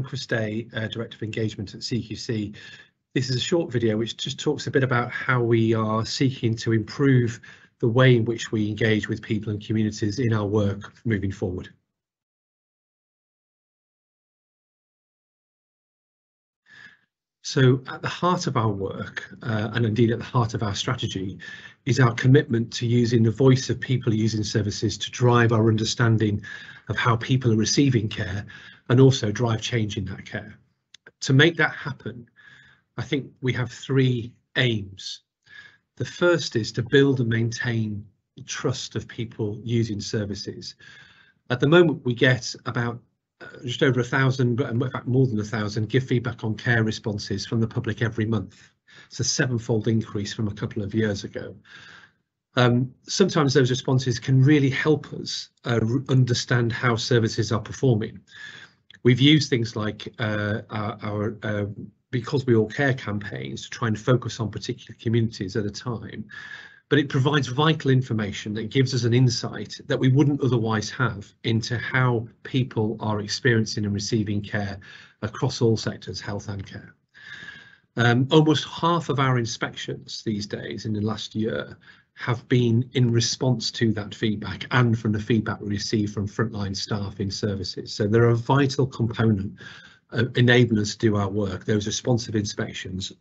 Chris Day, Director of Engagement at CQC. This is a short video which just talks a bit about how we are seeking to improve the way in which we engage with people and communities in our work moving forward. So at the heart of our work, and indeed at the heart of our strategy, is our commitment to using the voice of people using services to drive our understanding of how people are receiving care and also drive change in that care. To make that happen, I think we have three aims. The first is to build and maintain the trust of people using services. At the moment, we get about just over 1,000, but in fact more than 1,000 give feedback on care responses from the public every month. It's a 7-fold increase from a couple of years ago. Sometimes those responses can really help us understand how services are performing. We've used things like our Because We All Care campaigns to try and focus on particular communities at a time, but it provides vital information that gives us an insight that we wouldn't otherwise have into how people are experiencing and receiving care across all sectors, health and care. Almost half of our inspections these days in the last year have been in response to that feedback and from the feedback we receive from frontline staff in services. So they're a vital component of enabling us to do our work. Those responsive inspections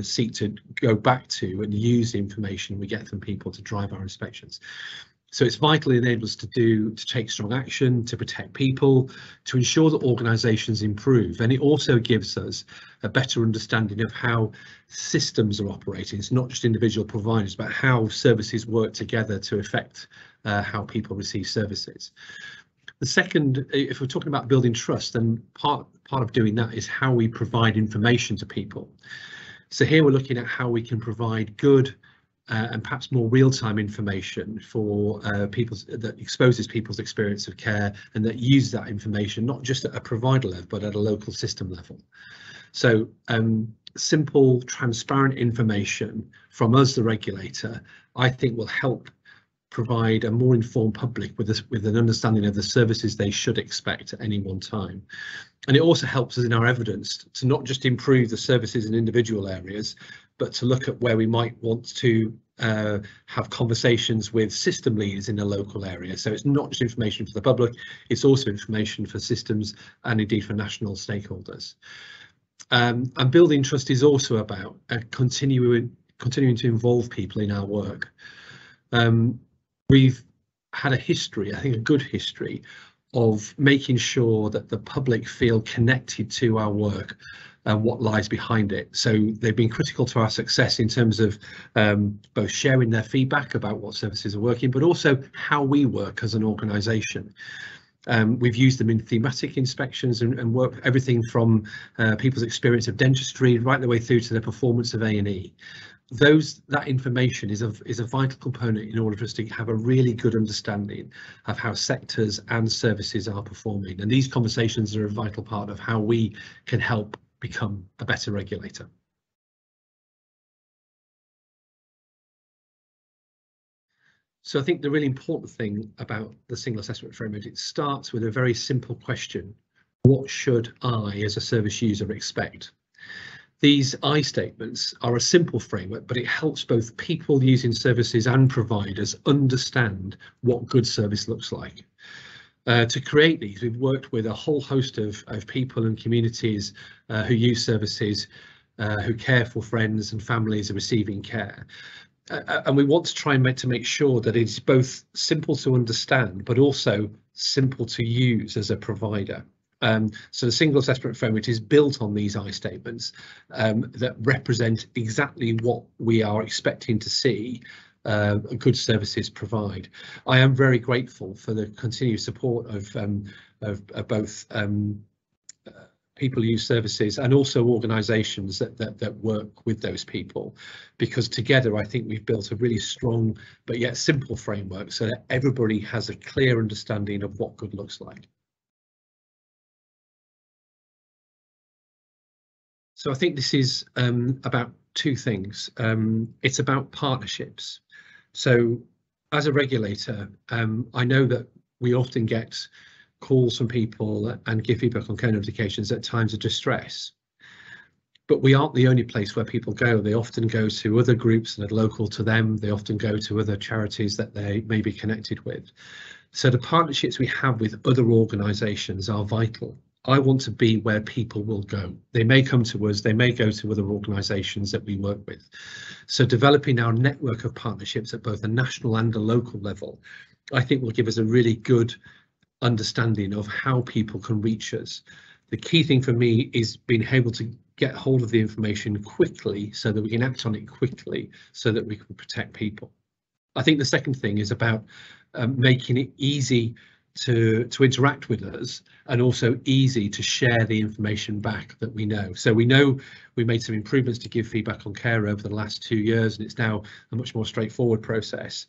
seek to go back to and use the information we get from people to drive our inspections. So it's vitally enabled us to take strong action, to protect people, to ensure that organisations improve. And it also gives us a better understanding of how systems are operating. It's not just individual providers, but how services work together to affect how people receive services. The second, if we're talking about building trust, then part of doing that is how we provide information to people. So here we're looking at how we can provide good and perhaps more real-time information for that exposes people's experience of care and that use that information not just at a provider level but at a local system level. So simple, transparent information from us, the regulator, I think will help provide a more informed public with an understanding of the services they should expect at any one time. And it also helps us in our evidence to not just improve the services in individual areas, but to look at where we might want to have conversations with system leaders in the local area. So it's not just information for the public, it's also information for systems and indeed for national stakeholders. And building trust is also about continuing to involve people in our work. We've had a history, I think a good history, of making sure that the public feel connected to our work and what lies behind it. So they've been critical to our success in terms of both sharing their feedback about what services are working, but also how we work as an organisation. We've used them in thematic inspections and work everything from people's experience of dentistry right the way through to the performance of A&E. That information is a vital component in order for us to have a really good understanding of how sectors and services are performing, and these conversations are a vital part of how we can help become a better regulator. So I think the really important thing about the single assessment framework, it starts with a very simple question: what should I as a service user expect? These I statements are a simple framework, but it helps both people using services and providers understand what good service looks like. To create these, we've worked with a whole host of people and communities who use services, who care for friends and families receiving care. And we want to try and make sure that it's both simple to understand, but also simple to use as a provider. So the single assessment framework is built on these I statements that represent exactly what we are expecting to see good services provide. I am very grateful for the continued support of both people who use services and also organisations that work with those people, because together I think we've built a really strong but yet simple framework so that everybody has a clear understanding of what good looks like. So I think this is about two things. It's about partnerships. So as a regulator, I know that we often get calls from people and give feedback on care notifications at times of distress. But we aren't the only place where people go. They often go to other groups that are local to them. They often go to other charities that they may be connected with. So the partnerships we have with other organisations are vital. I want to be where people will go. They may come to us, they may go to other organisations that we work with. So developing our network of partnerships at both a national and a local level, I think will give us a really good understanding of how people can reach us. The key thing for me is being able to get hold of the information quickly so that we can act on it quickly so that we can protect people. I think the second thing is about making it easy to interact with us, and also easy to share the information back that we know. So we know we made some improvements to give feedback on care over the last 2 years, and it's now a much more straightforward process.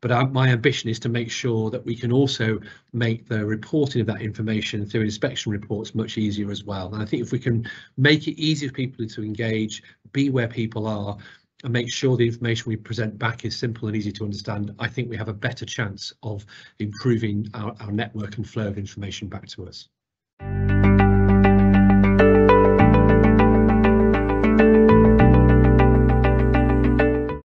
But my ambition is to make sure that we can also make the reporting of that information through inspection reports much easier as well. And I think if we can make it easier for people to engage, be where people are, and make sure the information we present back is simple and easy to understand, I think we have a better chance of improving our network and flow of information back to us.